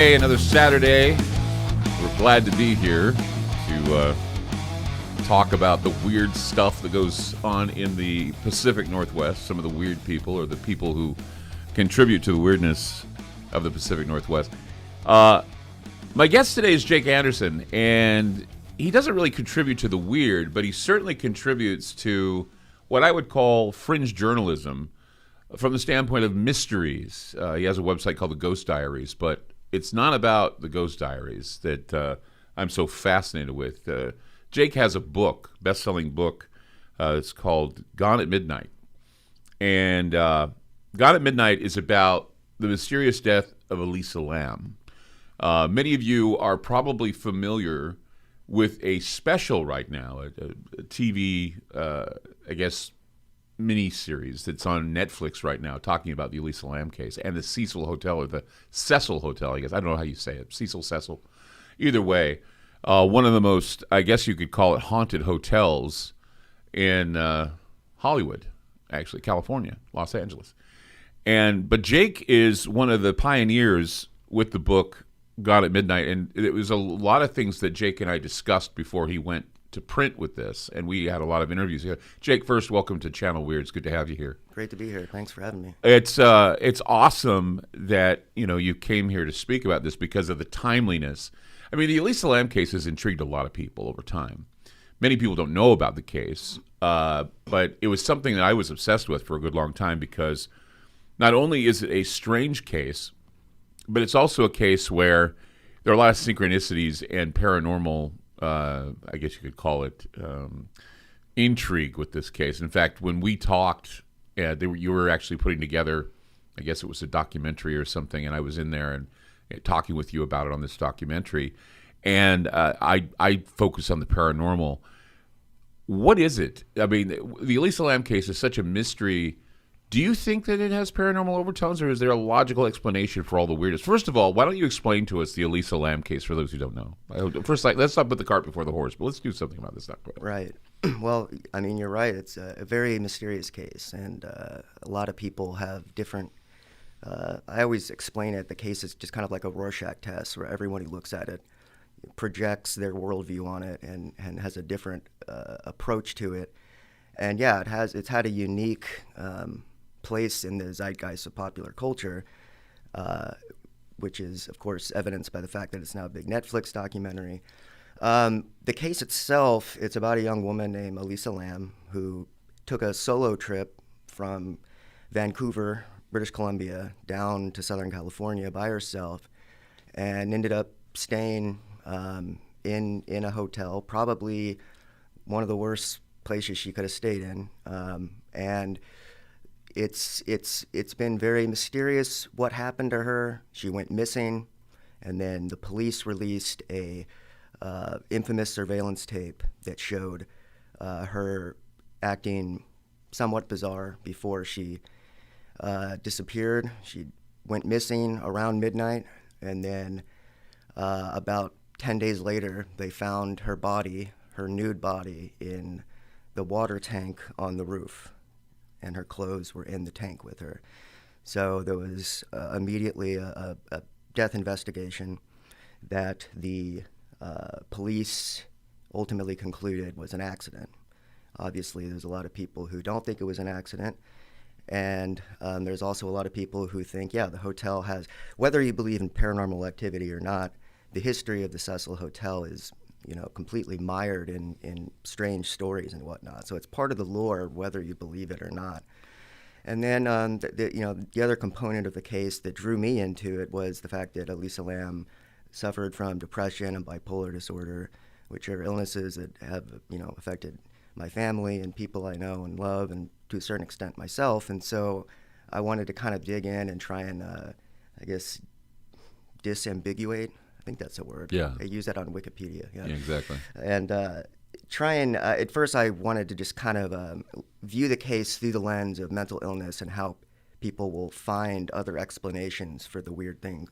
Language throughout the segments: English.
Hey, another Saturday. We're glad to be here to talk about the weird stuff that goes on in the Pacific Northwest, some of the weird people or the people who contribute to the weirdness of the Pacific Northwest. My guest today is Jake Anderson, and he doesn't really contribute to the weird, but he certainly contributes to what I would call fringe journalism from the standpoint of mysteries. He has a website called The Ghost Diaries, but it's not about the Ghost Diaries that I'm so fascinated with. Jake has a book, best-selling book. It's called Gone at Midnight. And Gone at Midnight is about the mysterious death of Elisa Lam. Many of you are probably familiar with a special right now, a TV, I guess, mini-series that's on Netflix right now talking about the Elisa Lam case and the Cecil Hotel, or the Cecil Hotel, I guess. I don't know how you say it. Cecil. Either way, one of the most, I guess you could call it, haunted hotels in Hollywood, actually, California, Los Angeles. But Jake is one of the pioneers with the book Gone at Midnight, and it was a lot of things that Jake and I discussed before he went to print with this, and we had a lot of interviews here. Jake, first, welcome to Channel Weird. It's good to have you here. Great to be here. Thanks for having me. It's awesome that you came here to speak about this because of the timeliness. I mean, the Elisa Lam case has intrigued a lot of people over time. Many people don't know about the case, but it was something that I was obsessed with for a good long time because not only is it a strange case, but it's also a case where there are a lot of synchronicities and paranormal, I guess you could call it, intrigue with this case. In fact, when we talked, you were actually putting together, I guess it was a documentary or something, and I was in there and talking with you about it on this documentary. And I focus on the paranormal. What is it? I mean, the Elisa Lam case is such a mystery. Do you think that it has paranormal overtones, or is there a logical explanation for all the weirdness? First of all, why don't you explain to us the Elisa Lam case for those who don't know? First, let's not put the cart before the horse, but let's do something about this. Right. Well, I mean, you're right. It's a very mysterious case, and a lot of people have different... I always explain it. The case is just kind of like a Rorschach test, where everyone who looks at it projects their worldview on it and has a different approach to it. And yeah, it's had a unique place in the zeitgeist of popular culture, which is, of course, evidenced by the fact that it's now a big Netflix documentary. The case itself, it's about a young woman named Elisa Lam who took a solo trip from Vancouver, British Columbia, down to Southern California by herself and ended up staying in a hotel, probably one of the worst places she could have stayed in. And it's been very mysterious what happened to her. She went missing, and then the police released a infamous surveillance tape that showed her acting somewhat bizarre before she disappeared. She went missing around midnight, and then about 10 days later, they found her body, her nude body, in the water tank on the roof, and her clothes were in the tank with her. So there was immediately a death investigation that the police ultimately concluded was an accident. Obviously, there's a lot of people who don't think it was an accident, and there's also a lot of people who think, yeah, the hotel has, whether you believe in paranormal activity or not, the history of the Cecil Hotel is completely mired in strange stories and whatnot. So it's part of the lore, whether you believe it or not. And then the other component of the case that drew me into it was the fact that Elisa Lam suffered from depression and bipolar disorder, which are illnesses that have affected my family and people I know and love, and to a certain extent myself. And so I wanted to kind of dig in and try and, I guess, disambiguate. I think that's a word. Yeah. I use that on Wikipedia. Yeah, exactly. And try and, at first I wanted to just kind of view the case through the lens of mental illness and how people will find other explanations for the weird things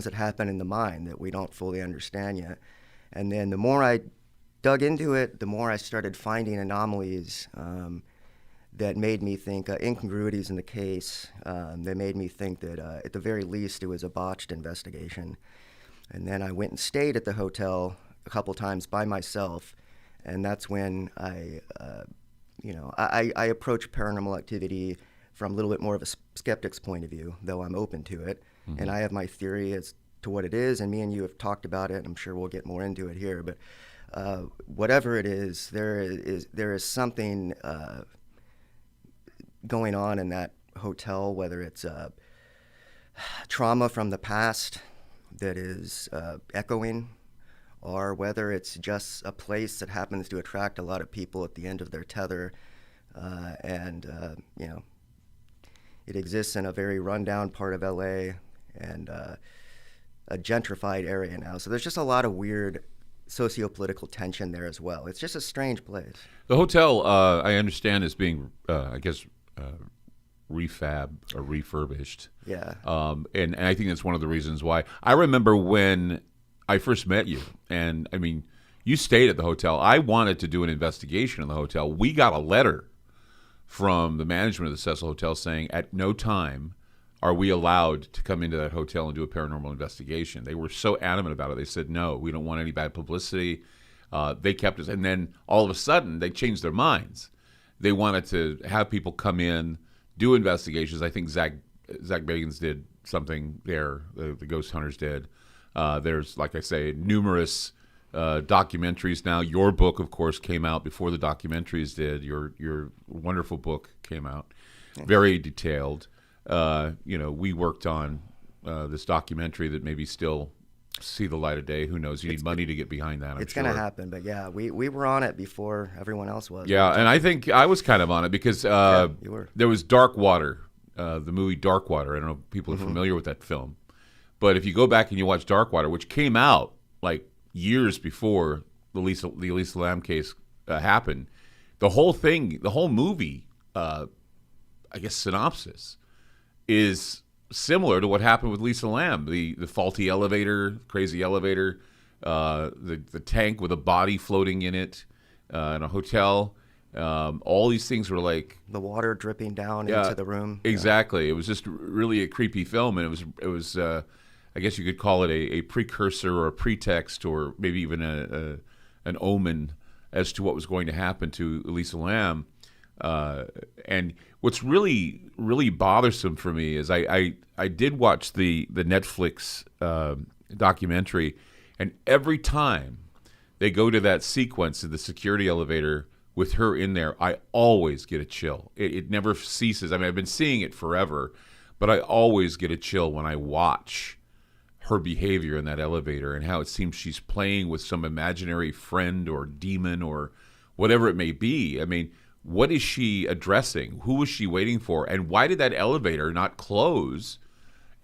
that happen in the mind that we don't fully understand yet. And then the more I dug into it, the more I started finding anomalies that made me think incongruities in the case. That made me think that at the very least it was a botched investigation. And then I went and stayed at the hotel a couple times by myself, and that's when I approach paranormal activity from a little bit more of a skeptic's point of view, though I'm open to it. Mm-hmm. And I have my theory as to what it is, and me and you have talked about it. I'm sure we'll get more into it here, but whatever it is, there is something going on in that hotel, whether it's trauma from the past that is echoing, or whether it's just a place that happens to attract a lot of people at the end of their tether, and it exists in a very rundown part of LA and a gentrified area now. So there's just a lot of weird socio-political tension there as well. It's just a strange place. The hotel, I understand, is being, refab or refurbished. Yeah. And I think that's one of the reasons why. I remember when I first met you, and I mean, you stayed at the hotel. I wanted to do an investigation in the hotel. We got a letter from the management of the Cecil Hotel saying at no time are we allowed to come into that hotel and do a paranormal investigation. They were so adamant about it. They said, no, we don't want any bad publicity. They kept us. And then all of a sudden, they changed their minds. They wanted to have people come in, do investigations. I think Zach Bagans did something there. The Ghost Hunters did. There's, like I say, numerous documentaries now. Your book, of course, came out before the documentaries did. Your wonderful book came out, very detailed. We worked on this documentary that maybe still see the light of day. Who knows? You need money to get behind that. It's going to happen, but yeah, we were on it before everyone else was. Yeah, and I think I was kind of on it because you were. There was Dark Water, the movie Dark Water. I don't know if people are familiar with that film, but if you go back and you watch Dark Water, which came out like years before the Elisa Lam case happened, the whole movie, I guess synopsis, is similar to what happened with Lisa Lam. The faulty elevator, crazy elevator, the tank with a body floating in it, in a hotel. All these things were like the water dripping down into the room. Exactly. Yeah. It was just really a creepy film, and it was I guess you could call it a precursor or a pretext or maybe even an omen as to what was going to happen to Elisa Lam. And what's really, really bothersome for me is I did watch the Netflix documentary, and every time they go to that sequence in the security elevator with her in there, I always get a chill. It never ceases. I mean, I've been seeing it forever, but I always get a chill when I watch her behavior in that elevator and how it seems she's playing with some imaginary friend or demon or whatever it may be. I mean, what is she addressing? Who was she waiting for? And why did that elevator not close?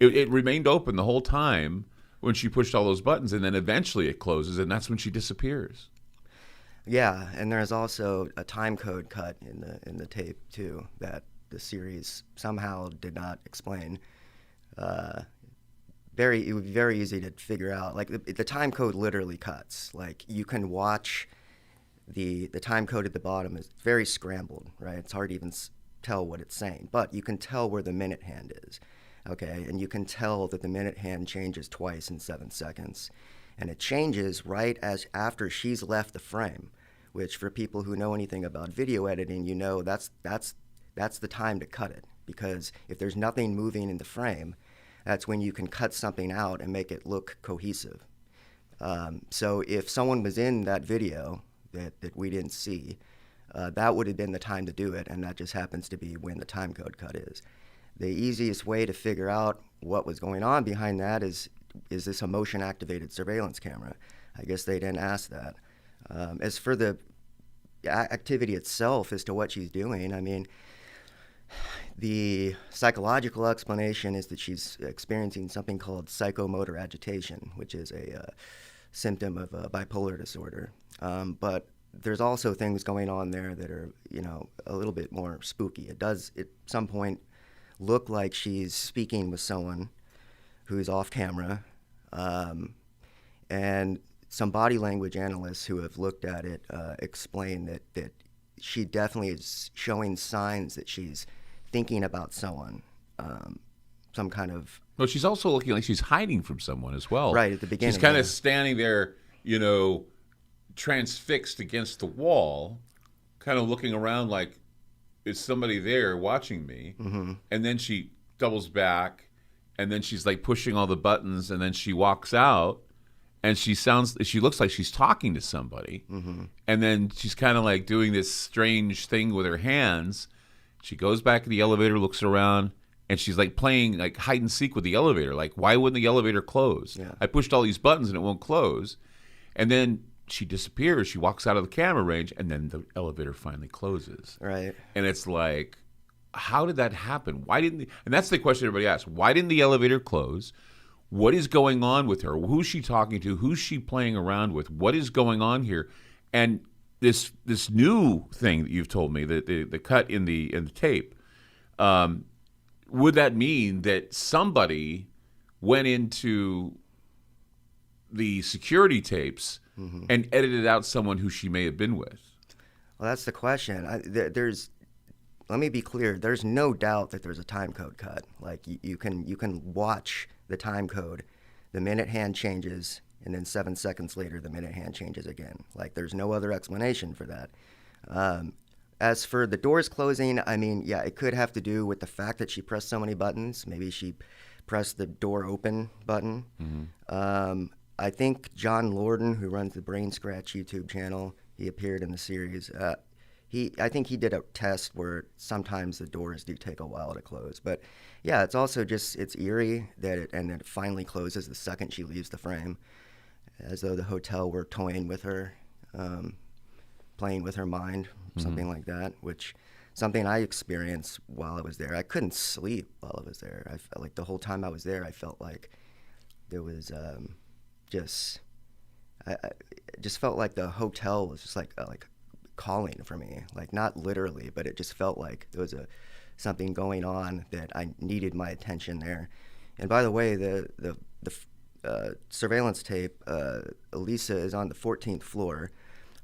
It remained open the whole time when she pushed all those buttons, and then eventually it closes, and that's when she disappears. Yeah, and there's also a time code cut in the tape too that the series somehow did not explain. It would be very easy to figure out. Like the time code literally cuts. Like you can watch the time code at the bottom is very scrambled, right? It's hard to even tell what it's saying, but you can tell where the minute hand is, okay? And you can tell that the minute hand changes twice in 7 seconds, and it changes right as after she's left the frame, which for people who know anything about video editing, you know that's the time to cut it, because if there's nothing moving in the frame, that's when you can cut something out and make it look cohesive. So if someone was in that video that we didn't see, that would have been the time to do it, and that just happens to be when the time code cut is. The easiest way to figure out what was going on behind that is this a motion-activated surveillance camera? I guess they didn't ask that. As for the activity itself as to what she's doing, I mean, the psychological explanation is that she's experiencing something called psychomotor agitation, which is a symptom of bipolar disorder. But there's also things going on there that are, a little bit more spooky. It does, at some point, look like she's speaking with someone who's off camera. And some body language analysts who have looked at it explain that she definitely is showing signs that she's thinking about someone, some kind of. Well, she's also looking like she's hiding from someone as well. Right, at the beginning, She's kind yeah. of standing there, transfixed against the wall, kind of looking around like, is somebody there watching me? Mm-hmm. And then she doubles back, and then she's like pushing all the buttons, and then she walks out, and she looks like she's talking to somebody. Mm-hmm. And then she's kind of like doing this strange thing with her hands. She goes back to the elevator, looks around, and she's like playing like hide and seek with the elevator. Like, why wouldn't the elevator close? Yeah. I pushed all these buttons and it won't close. And then she disappears. She walks out of the camera range, and then the elevator finally closes. Right. And it's like, how did that happen? And that's the question everybody asks. Why didn't the elevator close? What is going on with her? Who's she talking to? Who's she playing around with? What is going on here? And this new thing that you've told me, the cut in the tape, would that mean that somebody went into the security tapes and edited out someone who she may have been with? Well, that's the question. Let me be clear. There's no doubt that there's a time code cut. Like you can watch the time code, the minute hand changes, and then 7 seconds later the minute hand changes again. Like there's no other explanation for that. As for the doors closing, I mean, yeah, it could have to do with the fact that she pressed so many buttons. Maybe she pressed the door open button. Mm-hmm. I think John Lorden, who runs the Brain Scratch YouTube channel, he appeared in the series. I think he did a test where sometimes the doors do take a while to close. But yeah, it's also just, it's eerie that it finally closes the second she leaves the frame, as though the hotel were toying with her, playing with her mind, something like that, which something I experienced while I was there. I couldn't sleep while I was there. I felt like the whole time I was there, I felt like there was I just felt like the hotel was just like calling for me, like not literally, but it just felt like there was something going on that I needed my attention there. And by the way, the surveillance tape, Elisa is on the 14th floor,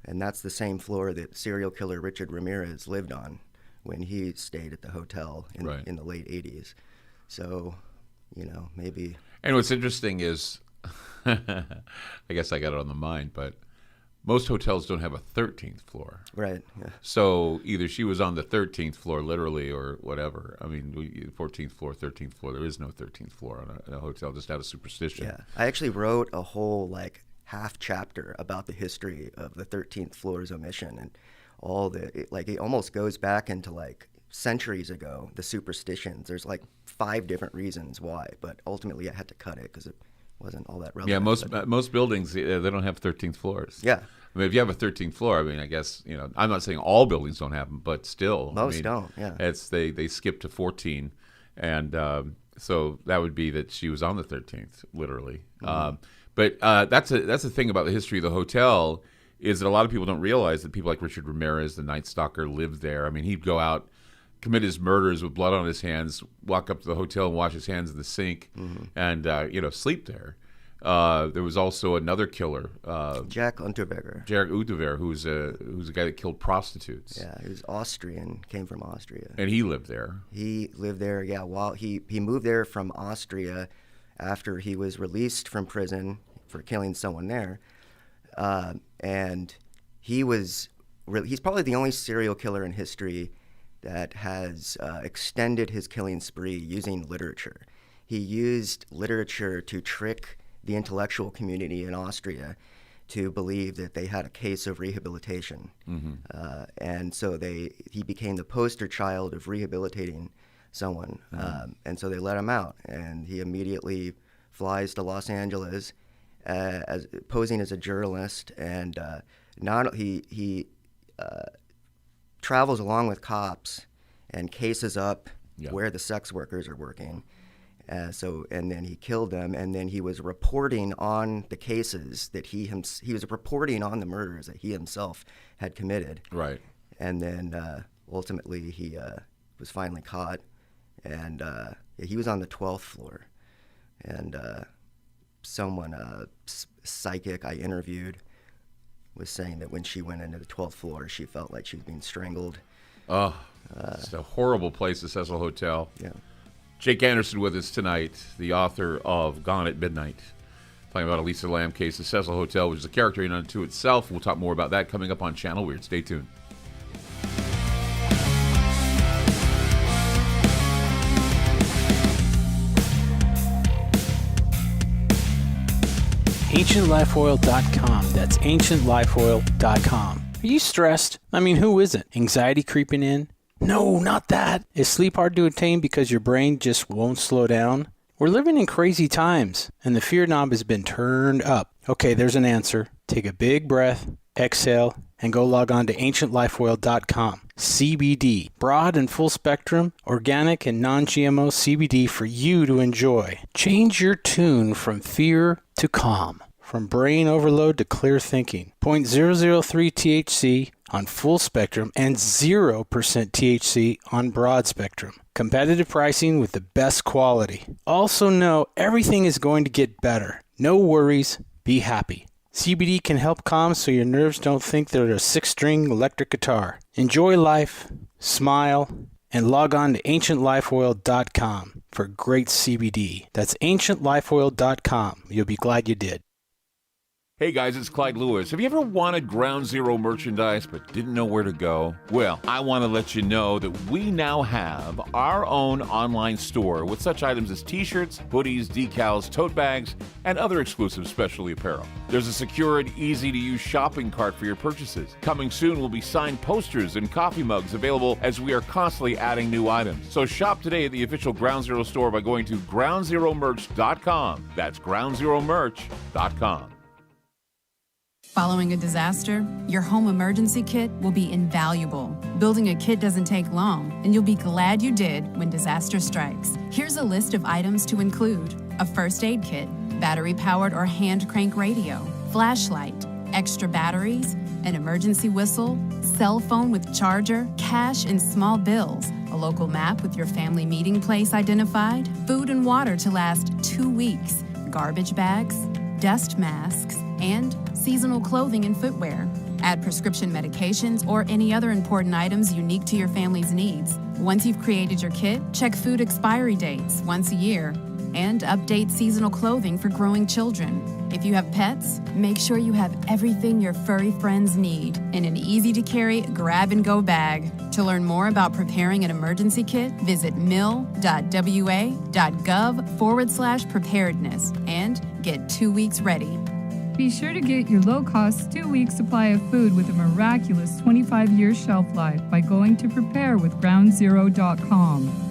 and that's the same floor that serial killer Richard Ramirez lived on when he stayed at the hotel in the late 80s. So, maybe. And what's interesting is, I guess I got it on the mind, but most hotels don't have a 13th floor. Right. Yeah. So either she was on the 13th floor, literally, or whatever. I mean, 14th floor, 13th floor. There is no 13th floor on a hotel, just out of superstition. Yeah. I actually wrote a whole half chapter about the history of the 13th floor's omission and all it almost goes back into centuries ago, the superstitions. There's 5 different reasons why, but ultimately I had to cut it because it wasn't all that relevant. Yeah, most buildings, they don't have 13th floors. Yeah. I mean, if you have a 13th floor, I mean, I guess, I'm not saying all buildings don't have them, but still. Most don't, yeah. They skip to 14, and so that would be that she was on the 13th, literally. Mm-hmm. But that's the thing about the history of the hotel, is that a lot of people don't realize that people like Richard Ramirez, the Night Stalker, lived there. I mean, he'd go out, commit his murders with blood on his hands, walk up to the hotel and wash his hands in the sink, and sleep there. There was also another killer, Jack Unterberger. Jack Uduver, who's a guy that killed prostitutes. Yeah, he was Austrian, came from Austria. And he lived there. He lived there, yeah. While he moved there from Austria after he was released from prison for killing someone there, and he's probably the only serial killer in history that has extended his killing spree using literature. He used literature to trick the intellectual community in Austria to believe that they had a case of rehabilitation. Mm-hmm. And so he became the poster child of rehabilitating someone. Mm-hmm. And so they let him out, and he immediately flies to Los Angeles posing as a journalist, and he travels along with cops and cases up where the sex workers are working. And then he killed them, and then he was reporting on the cases that he was reporting on the murders that he himself had committed. Right. And then ultimately he was finally caught, and he was on the 12th floor. And someone, psychic I interviewed, was saying that when she went into the 12th floor, she felt like she was being strangled. Oh, it's a horrible place, the Cecil Hotel. Yeah. Jake Anderson with us tonight, the author of Gone at Midnight. Talking about Elisa Lam case, the Cecil Hotel, which is a character in unto itself. We'll talk more about that coming up on Channel Weird. Stay tuned. AncientLifeOil.com. That's AncientLifeOil.com. Are you stressed? I mean, who isn't? Anxiety creeping in? No, not that. Is sleep hard to attain because your brain just won't slow down? We're living in crazy times, and the fear knob has been turned up. Okay, there's an answer. Take a big breath, exhale, and go log on to AncientLifeOil.com. CBD, broad and full spectrum, organic and non-GMO CBD for you to enjoy. Change your tune from fear to calm, from brain overload to clear thinking. 0.003 THC on full spectrum and 0% THC on broad spectrum. Competitive pricing with the best quality. Also know everything is going to get better. No worries, be happy. CBD can help calm so your nerves don't think they're a 6-string electric guitar. Enjoy life, smile, and log on to AncientLifeOil.com for great CBD. That's AncientLifeOil.com. You'll be glad you did. Hey guys, it's Clyde Lewis. Have you ever wanted Ground Zero merchandise but didn't know where to go? Well, I want to let you know that we now have our own online store with such items as t-shirts, hoodies, decals, tote bags, and other exclusive specialty apparel. There's a secure and easy-to-use shopping cart for your purchases. Coming soon will be signed posters and coffee mugs available as we are constantly adding new items. So shop today at the official Ground Zero store by going to groundzeromerch.com. That's groundzeromerch.com. Following a disaster, your home emergency kit will be invaluable. Building a kit doesn't take long, and you'll be glad you did when disaster strikes. Here's a list of items to include: a first aid kit, battery-powered or hand crank radio, flashlight, extra batteries, an emergency whistle, cell phone with charger, cash and small bills, a local map with your family meeting place identified, food and water to last 2 weeks, garbage bags, dust masks, and seasonal clothing and footwear. Add prescription medications or any other important items unique to your family's needs. Once you've created your kit, check food expiry dates once a year and update seasonal clothing for growing children. If you have pets, make sure you have everything your furry friends need in an easy-to-carry grab-and-go bag. To learn more about preparing an emergency kit, visit mil.wa.gov/preparedness and get 2 weeks ready. Be sure to get your low-cost 2-week supply of food with a miraculous 25-year shelf life by going to preparewithgroundzero.com.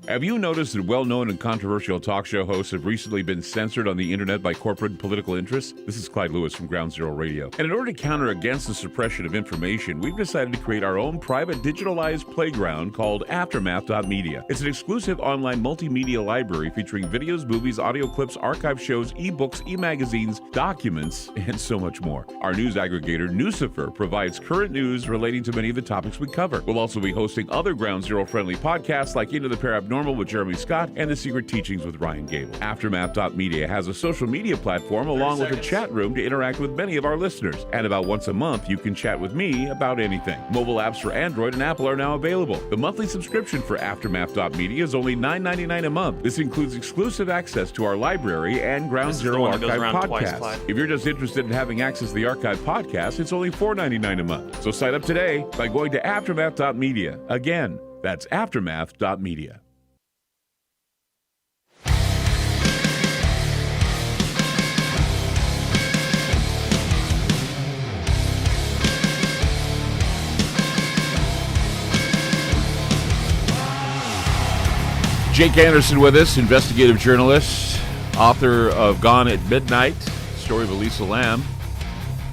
Have you noticed that well-known and controversial talk show hosts have recently been censored on the internet by corporate and political interests? This is Clyde Lewis from Ground Zero Radio. And in order to counter against the suppression of information, we've decided to create our own private digitalized playground called Aftermath.media. It's an exclusive online multimedia library featuring videos, movies, audio clips, archive shows, ebooks, e-magazines, documents, and so much more. Our news aggregator, Nucifer, provides current news relating to many of the topics we cover. We'll also be hosting other Ground Zero-friendly podcasts like Into the Paranormal with Jeremy Scott and The Secret Teachings with Ryan Gable. Aftermath.media has a social media platform along with a chat room to interact with many of our listeners. And about once a month, you can chat with me about anything. Mobile apps for Android and Apple are now available. The monthly subscription for Aftermath.media is only $9.99 a month. This includes exclusive access to our library and Ground Zero Archive podcasts. If you're just interested in having access to the archive podcast, it's only $4.99 a month. So sign up today by going to Aftermath.media. Again, that's Aftermath.media. Jake Anderson with us, investigative journalist, author of Gone at Midnight, story of Elisa Lam.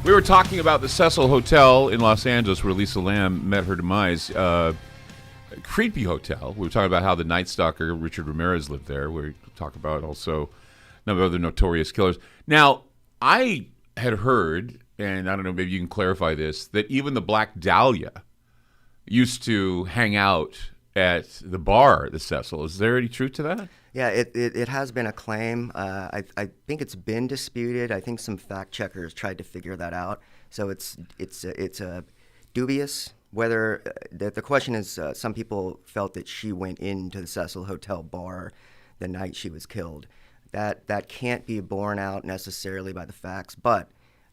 We were talking about the Cecil Hotel in Los Angeles where Elisa Lam met her demise. Creepy hotel. We were talking about how the Night Stalker, Richard Ramirez, lived there. We talk about also a number of other notorious killers. Now, I had heard, and I don't know, maybe you can clarify this, that even the Black Dahlia used to hang out at the bar at the Cecil. Is there any truth to that? Yeah, it has been a claim. I think it's been disputed. I think some fact checkers tried to figure that out. So it's dubious whether the question is. Some people felt that she went into the Cecil Hotel bar the night she was killed. That can't be borne out necessarily by the facts, but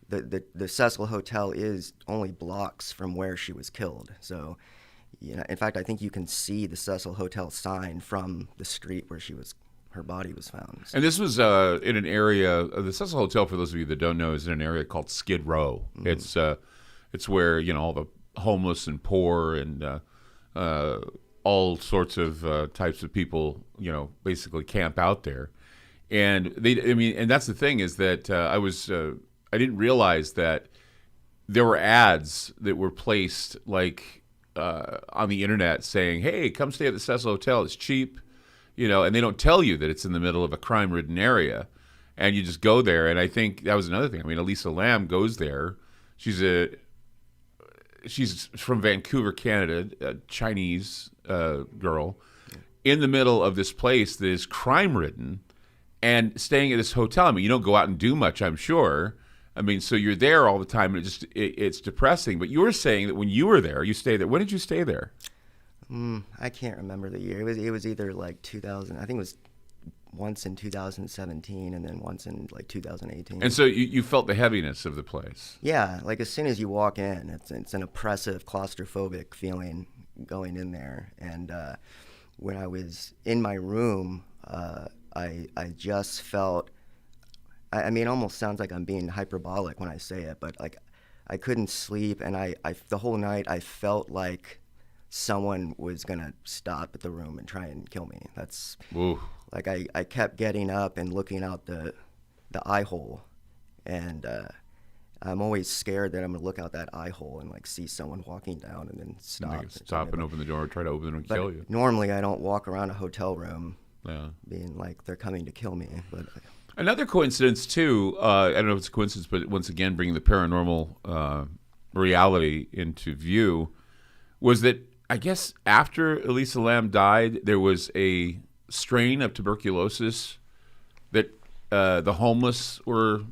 the Cecil Hotel is only blocks from where she was killed. So, in fact, I think you can see the Cecil Hotel sign from the street where her body was found. And this was in an area. The Cecil Hotel, for those of you that don't know, is in an area called Skid Row. Mm-hmm. It's where all the homeless and poor and all sorts of types of people basically camp out there. And and that's the thing is that I didn't realize that there were ads that were placed on the internet saying, "Hey, come stay at the Cecil Hotel. It's cheap," and they don't tell you that it's in the middle of a crime-ridden area, and you just go there. And I think that was another thing. Elisa Lam goes there. She's from Vancouver, Canada, a Chinese girl, in the middle of this place that is crime-ridden, and staying at this hotel. You don't go out and do much, I'm sure. So you're there all the time, and it's depressing. But you were saying that when you were there, you stayed there. When did you stay there? I can't remember the year. It was either 2000. I think it was once in 2017, and then once in 2018. And so you felt the heaviness of the place. Yeah, as soon as you walk in, it's an oppressive, claustrophobic feeling going in there. And when I was in my room, I just felt. It almost sounds like I'm being hyperbolic when I say it, but I couldn't sleep, and I the whole night I felt like someone was gonna stop at the room and try and kill me. That's Ooh. I kept getting up and looking out the eye hole, and I'm always scared that I'm gonna look out that eye hole and see someone walking down and then stop. Stop and open the door, try to open it and kill you. Normally I don't walk around a hotel room being like they're coming to kill me, but. Another coincidence, too, I don't know if it's a coincidence, but once again, bringing the paranormal reality into view, was that I guess after Elisa Lam died, there was a strain of tuberculosis that the homeless were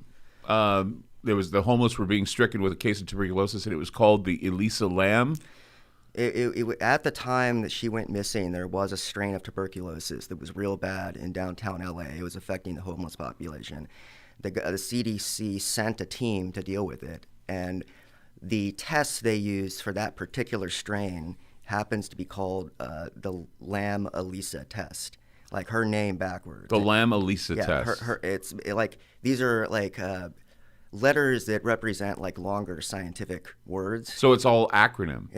the homeless were being stricken with a case of tuberculosis, and it was called the Elisa Lam. At the time that she went missing, there was a strain of tuberculosis that was real bad in downtown LA. It was affecting the homeless population. The CDC sent a team to deal with it, and the test they used for that particular strain happens to be called the Lam Elisa test, like her name backwards. The Lam Elisa test. These are letters that represent longer scientific words. So it's all acronym.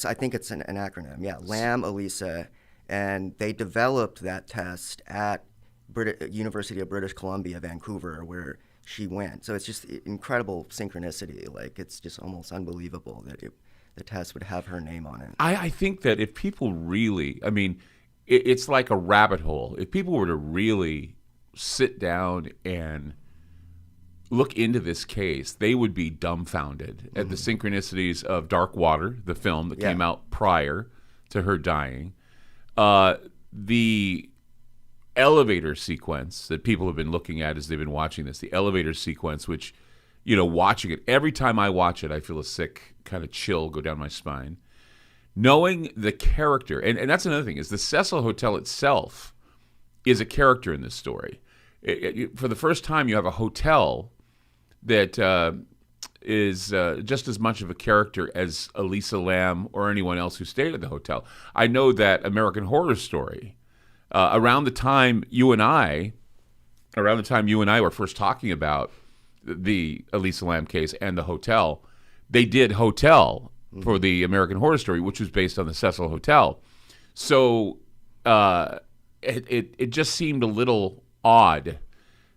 I think it's an acronym. Yeah, Lam Elisa, and they developed that test at University of British Columbia, Vancouver, where she went. So it's just incredible synchronicity. It's just almost unbelievable that the test would have her name on it. I think that if people really, it's like a rabbit hole. If people were to really sit down and look into this case, they would be dumbfounded at the synchronicities of Dark Water, the film that came out prior to her dying. The elevator sequence that people have been looking at as they've been watching this, the elevator sequence, which, watching it, every time I watch it, I feel a sick kind of chill go down my spine. Knowing the character, and that's another thing, is the Cecil Hotel itself is a character in this story. For the first time, you have a hotel that is just as much of a character as Elisa Lam or anyone else who stayed at the hotel. I know that American Horror Story, around the time you and I were first talking about the Elisa Lam case and the hotel, they did Hotel for the American Horror Story, which was based on the Cecil Hotel. So it just seemed a little odd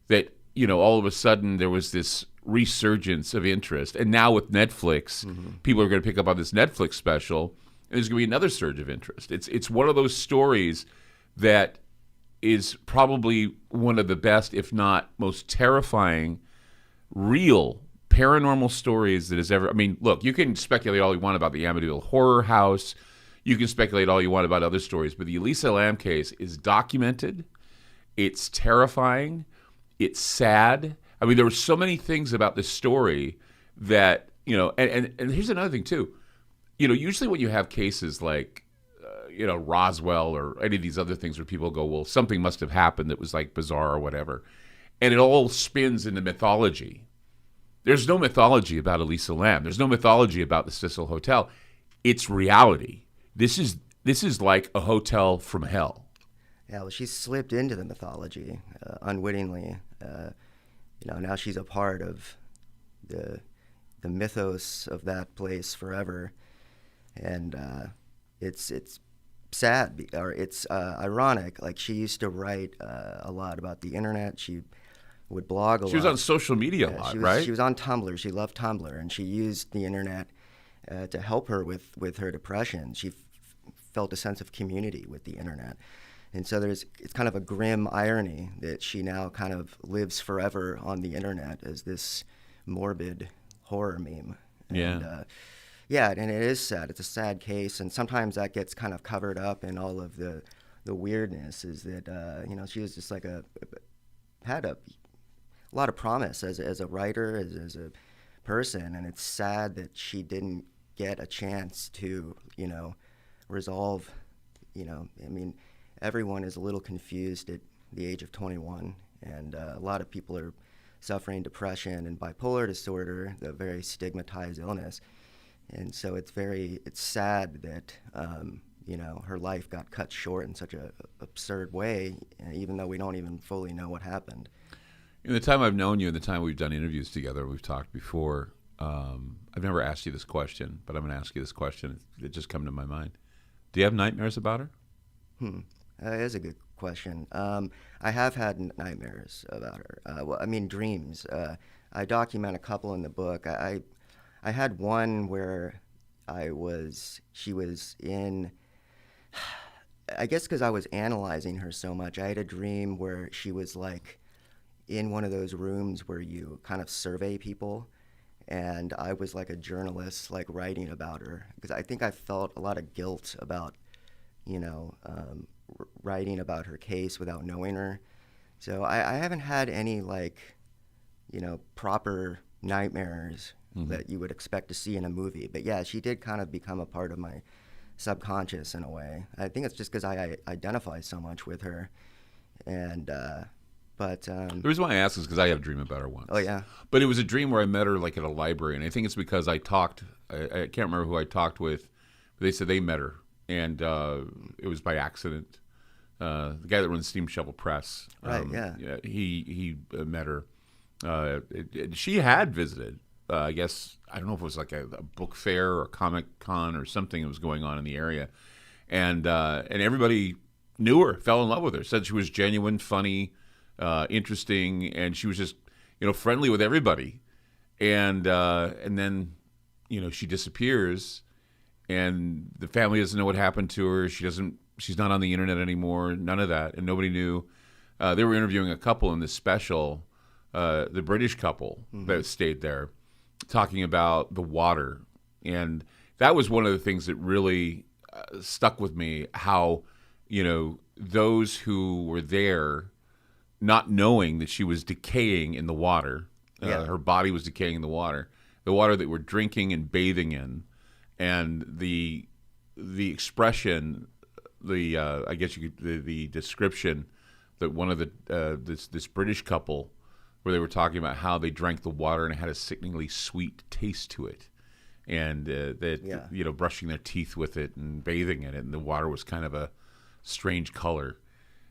that all of a sudden there was this resurgence of interest, and now with Netflix, people are going to pick up on this Netflix special, and there's going to be another surge of interest. It's one of those stories that is probably one of the best, if not most terrifying, real paranormal stories that has ever. Look, you can speculate all you want about the Amityville Horror House. you can speculate all you want about other stories, but the Elisa Lam case is documented. It's terrifying. It's sad. I mean, there were so many things about this story that, and here's another thing too. Usually when you have cases like, Roswell or any of these other things where people go, well, something must have happened that was like bizarre or whatever, and it all spins into mythology. There's no mythology about Elisa Lam. There's no mythology about the Cecil Hotel. It's reality. This is like a hotel from hell. Yeah, well, she slipped into the mythology unwittingly. Now she's a part of the mythos of that place forever, and it's sad, or it's ironic. Like, she used to write a lot about the internet. She would blog a lot. She was on social media a lot, right? She was on Tumblr. She loved Tumblr, and she used the internet to help her with her depression. She felt a sense of community with the internet. And so it's kind of a grim irony that she now kind of lives forever on the internet as this morbid horror meme. And, and it is sad. It's a sad case, and sometimes that gets kind of covered up in all of the weirdness. Is that she was just like had a lot of promise as a writer, as a person, and it's sad that she didn't get a chance to resolve. Everyone is a little confused at the age of 21, and a lot of people are suffering depression and bipolar disorder, the very stigmatized illness. And so it's sad that her life got cut short in such a absurd way, even though we don't even fully know what happened. In the time I've known you and the time we've done interviews together, we've talked before, I've never asked you this question, but I'm going to ask you this question. It just come to my mind. Do you have nightmares about her? That is a good question. I have had nightmares about her. Dreams. I document a couple in the book. I had one where she was in, I guess because I was analyzing her so much, I had a dream where she was like in one of those rooms where you kind of survey people, and I was like a journalist, like writing about her, because I think I felt a lot of guilt about, writing about her case without knowing her. So I haven't had any proper nightmares that you would expect to see in a movie. But yeah, she did kind of become a part of my subconscious in a way. I think it's just because I identify so much with her. And the reason why I ask is because I had a dream about her once. Oh yeah. But it was a dream where I met her like at a library, and I think it's because I can't remember who I talked with, but they said they met her, and it was by accident. The guy that runs Steam Shovel Press, right? He met her. She had visited. I guess I don't know if it was like a book fair or a Comic Con or something that was going on in the area, and everybody knew her, fell in love with her, said she was genuine, funny, interesting, and she was just friendly with everybody, and then she disappears, and the family doesn't know what happened to her. She's not on the internet anymore, none of that, and nobody knew. They were interviewing a couple in this special, the British couple that stayed there, talking about the water. And that was one of the things that really stuck with me, how, those who were there, not knowing that she was decaying in the water, her body was decaying in the water that they were drinking and bathing in, and the expression, I guess you could, the description that one of this British couple, where they were talking about how they drank the water and it had a sickeningly sweet taste to it, and brushing their teeth with it and bathing in it, and the water was kind of a strange color.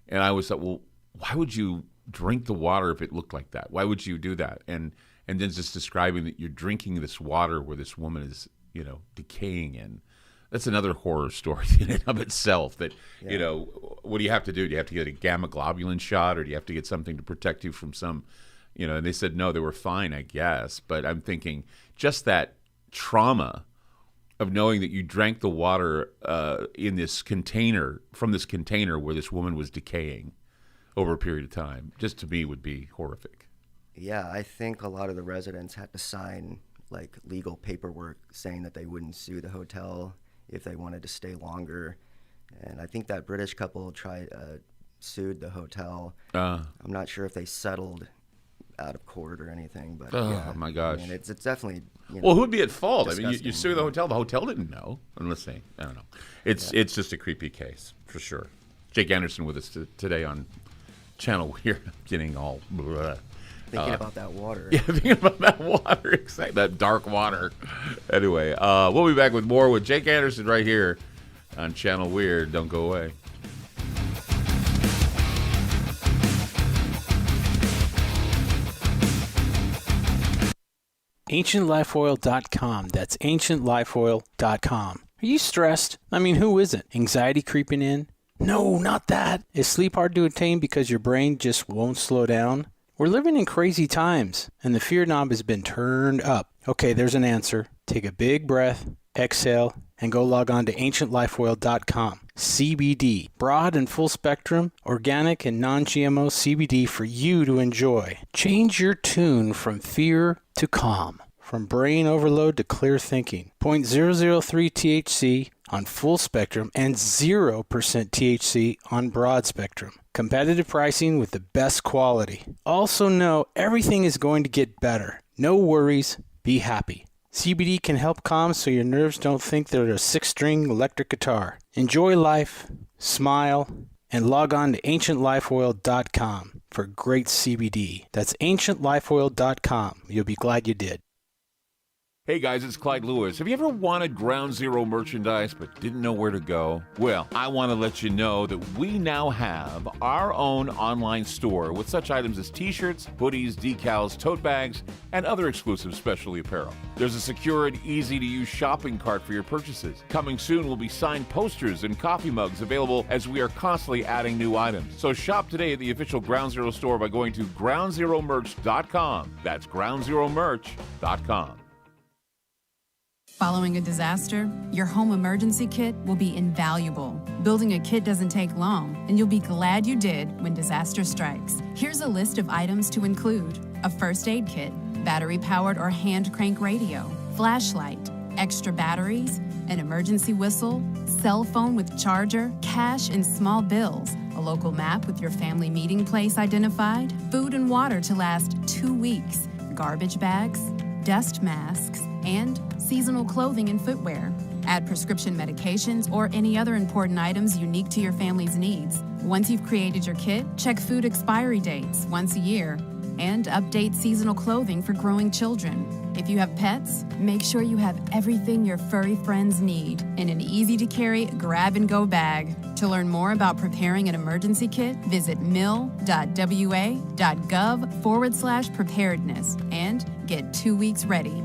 And I always thought, well, why would you drink the water if it looked like that? Why would you do that? And then just describing that you're drinking this water where this woman is, decaying in. That's another horror story in and of itself. That, what do you have to do? Do you have to get a gamma globulin shot, or do you have to get something to protect you from some, and they said, no, they were fine, I guess. But I'm thinking just that trauma of knowing that you drank the water in this container, from this container where this woman was decaying over a period of time, just to me would be horrific. Yeah, I think a lot of the residents had to sign legal paperwork saying that they wouldn't sue the hotel if they wanted to stay longer. And I think that British couple sued the hotel. I'm not sure if they settled out of court or anything, but oh my gosh, I mean, it's definitely. Well, who would be at fault? I mean, you disgusting. sue the hotel. The hotel didn't know, unless I don't know. It's just a creepy case for sure. Jake Anderson with us today on Channel Weird. I'm getting all Thinking about that water. Yeah, thinking about that water, exactly, that dark water. Anyway, we'll be back with more with Jake Anderson right here on Channel Weird. Don't go away. AncientLifeOil.com. That's AncientLifeOil.com. Are you stressed? I mean, who isn't? Anxiety creeping in? No, not that. Is sleep hard to attain because your brain just won't slow down? We're living in crazy times, and the fear knob has been turned up. Okay, there's an answer. Take a big breath, exhale, and go log on to AncientLifeOil.com. CBD, broad and full spectrum, organic and non-GMO CBD for you to enjoy. Change your tune from fear to calm, from brain overload to clear thinking. 0.003 THC on full spectrum and 0% THC on broad spectrum. Competitive pricing with the best quality. Also know everything is going to get better. No worries, be happy. CBD can help calm so your nerves don't think they're a 6-string electric guitar. Enjoy life, smile, and log on to AncientLifeOil.com for great CBD. That's AncientLifeOil.com. You'll be glad you did. Hey guys, it's Clyde Lewis. Have you ever wanted Ground Zero merchandise but didn't know where to go? Well, I want to let you know that we now have our own online store with such items as t-shirts, hoodies, decals, tote bags, and other exclusive specialty apparel. There's a secure and easy-to-use shopping cart for your purchases. Coming soon will be signed posters and coffee mugs available as we are constantly adding new items. So shop today at the official Ground Zero store by going to groundzeromerch.com. That's groundzeromerch.com. Following a disaster, your home emergency kit will be invaluable. Building a kit doesn't take long, and you'll be glad you did when disaster strikes. Here's a list of items to include: a first aid kit, battery-powered or hand crank radio, flashlight, extra batteries, an emergency whistle, cell phone with charger, cash and small bills, a local map with your family meeting place identified, food and water to last 2 weeks, garbage bags, dust masks, and seasonal clothing and footwear. Add prescription medications or any other important items unique to your family's needs. Once you've created your kit, check food expiry dates once a year and update seasonal clothing for growing children. If you have pets, make sure you have everything your furry friends need in an easy-to-carry grab-and-go bag. To learn more about preparing an emergency kit, visit mil.wa.gov/preparedness and get 2 weeks ready.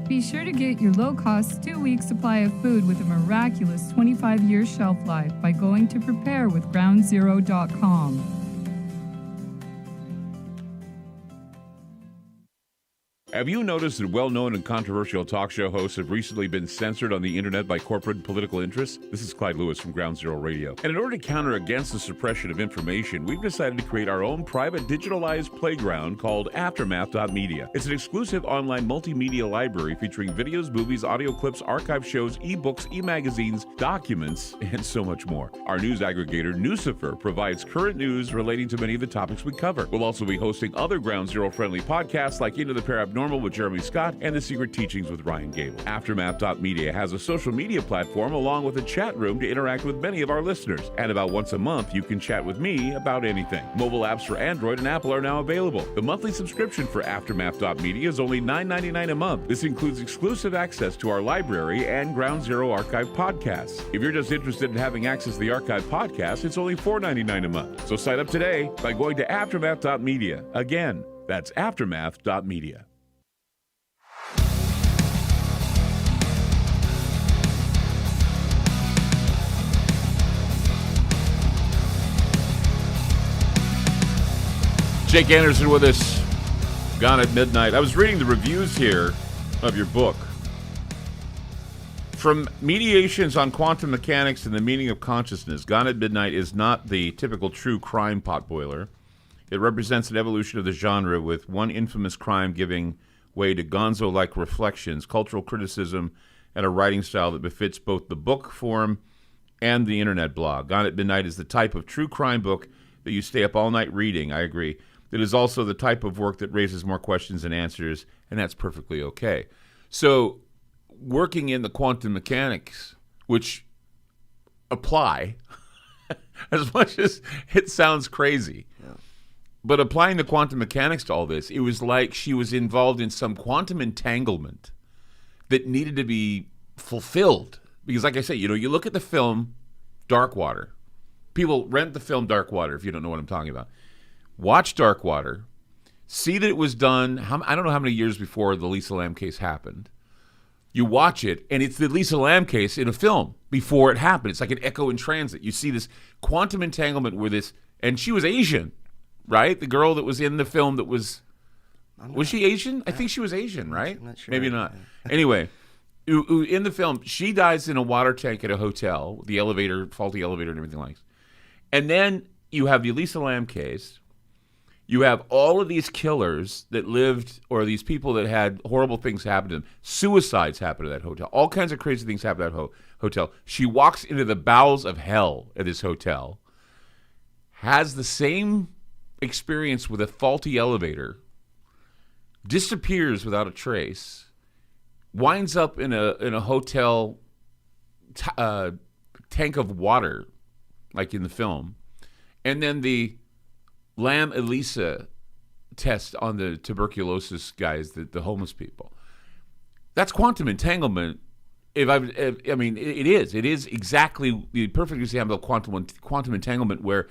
Be sure to get your low-cost 2-week supply of food with a miraculous 25-year shelf life by going to preparewithgroundzero.com. Have you noticed that well-known and controversial talk show hosts have recently been censored on the internet by corporate and political interests? This is Clyde Lewis from Ground Zero Radio. And in order to counter against the suppression of information, we've decided to create our own private digitalized playground called Aftermath.media. It's an exclusive online multimedia library featuring videos, movies, audio clips, archive shows, ebooks, e-magazines, documents, and so much more. Our news aggregator, Nucifer, provides current news relating to many of the topics we cover. We'll also be hosting other Ground Zero-friendly podcasts like Into the Paranormal with Jeremy Scott and The Secret Teachings with Ryan Gable. Aftermath.media has a social media platform along with a chat room to interact with many of our listeners. And about once a month, you can chat with me about anything. Mobile apps for Android and Apple are now available. The monthly subscription for Aftermath.media is only $9.99 a month. This includes exclusive access to our library and Ground Zero archive podcasts. If you're just interested in having access to the archive podcast, it's only $4.99 a month. So sign up today by going to Aftermath.media. Again, that's Aftermath.media. Jake Anderson with us, Gone at Midnight. I was reading the reviews here of your book. From Mediations on Quantum Mechanics and the Meaning of Consciousness, Gone at Midnight is not the typical true crime potboiler. It represents an evolution of the genre, with one infamous crime giving way to gonzo-like reflections, cultural criticism, and a writing style that befits both the book form and the internet blog. Gone at Midnight is the type of true crime book that you stay up all night reading, I agree. It is also the type of work that raises more questions than answers, and that's perfectly okay. So working in the quantum mechanics, which apply, as much as it sounds crazy, but applying the quantum mechanics to all this, it was like she was involved in some quantum entanglement that needed to be fulfilled. Because like I say, you look at the film Dark Water. People rent the film Dark Water if you don't know what I'm talking about. Watch Dark Water. See that it was done, I don't know how many years before the Elisa Lam case happened. You watch it, and it's the Elisa Lam case in a film before it happened. It's like an echo in transit. You see this quantum entanglement where this, and she was Asian, right? The girl that was in the film that was she Asian? I think she was Asian, right? I'm not sure. Maybe not. Anyway, in the film, she dies in a water tank at a hotel, the elevator, faulty elevator and everything like that. And then you have the Elisa Lam case. You have all of these killers that lived, or these people that had horrible things happen to them. Suicides happen to that hotel. All kinds of crazy things happen to that hotel. She walks into the bowels of hell at this hotel, has the same experience with a faulty elevator, disappears without a trace, winds up in a hotel tank of water, like in the film, and then the Lam Elisa test on the tuberculosis guys, the homeless people. That's quantum entanglement. It is exactly the perfect example of quantum entanglement, where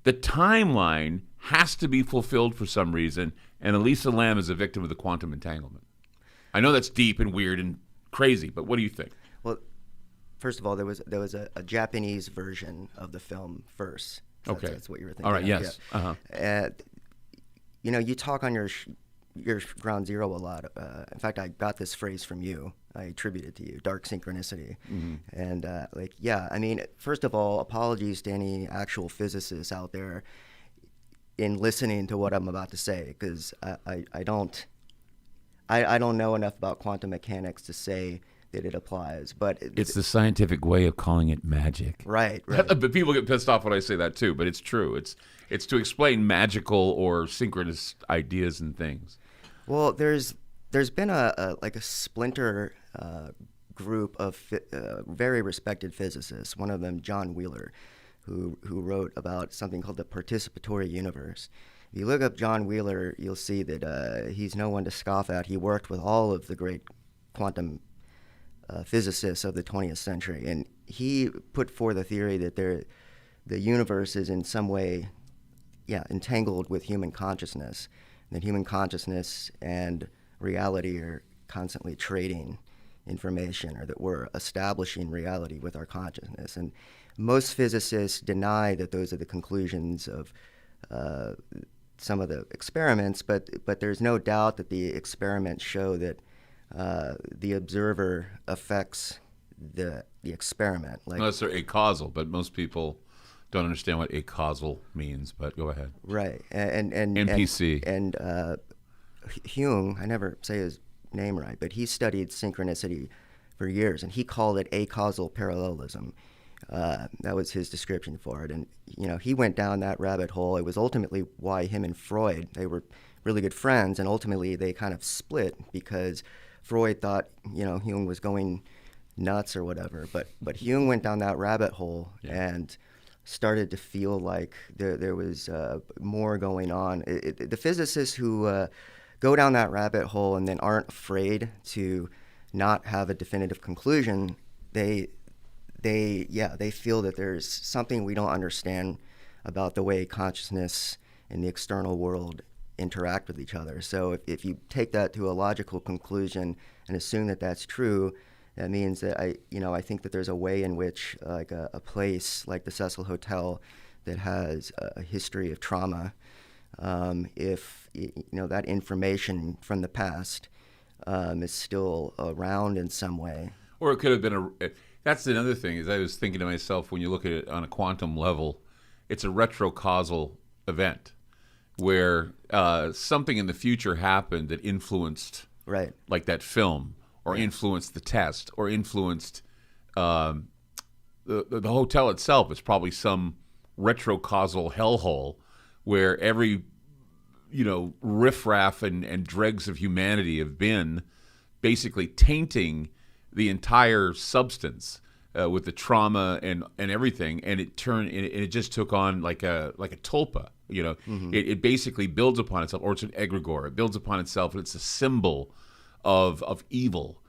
the timeline has to be fulfilled for some reason, and Elisa Lam is a victim of the quantum entanglement. I know that's deep and weird and crazy, but what do you think? Well, first of all, there was a Japanese version of the film first. Okay, that's what you were thinking. All right. of, Yes. yeah. You talk on your Ground Zero a lot. In fact, I got this phrase from you. I attribute it to you, dark synchronicity. Mm-hmm. And first of all, apologies to any actual physicists out there in listening to what I'm about to say, because I don't know enough about quantum mechanics to say that it applies, but it's the scientific way of calling it magic. Right. But people get pissed off when I say that too, but it's true. It's to explain magical or synchronous ideas and things. Well, there's been a splinter group of very respected physicists. One of them, John Wheeler, who wrote about something called the participatory universe. If you look up John Wheeler, you'll see that he's no one to scoff at. He worked with all of the great quantum physicists of the 20th century, and he put forth a theory that the universe is in some way, entangled with human consciousness, and that human consciousness and reality are constantly trading information, or that we're establishing reality with our consciousness. And most physicists deny that those are the conclusions of some of the experiments, but there's no doubt that the experiments show that the observer affects the experiment. Unless they're acausal, but most people don't understand what acausal means. But go ahead. Right, and NPC and Jung. I never say his name right, but he studied synchronicity for years, and he called it acausal parallelism. That was his description for it, and he went down that rabbit hole. It was ultimately why him and Freud, they were really good friends, and ultimately they kind of split because Freud thought, Jung was going nuts or whatever, but Jung went down that rabbit hole and started to feel like there was more going on. The physicists who go down that rabbit hole and then aren't afraid to not have a definitive conclusion, they feel that there's something we don't understand about the way consciousness and the external world interact with each other. So if you take that to a logical conclusion and assume that that's true, that means that I think that there's a way in which like a place like the Cecil Hotel that has a history of trauma, if that information from the past is still around in some way. Or it could have been that's another thing, is I was thinking to myself, when you look at it on a quantum level, it's a retrocausal event where something in the future happened that influenced, right, like that film, or influenced the test or influenced the hotel itself is probably some retrocausal hellhole where every riffraff and dregs of humanity have been basically tainting the entire substance with the trauma and everything, and it just took on like a tulpa. It basically builds upon itself, or it's an egregore. It builds upon itself, and it's a symbol of evil.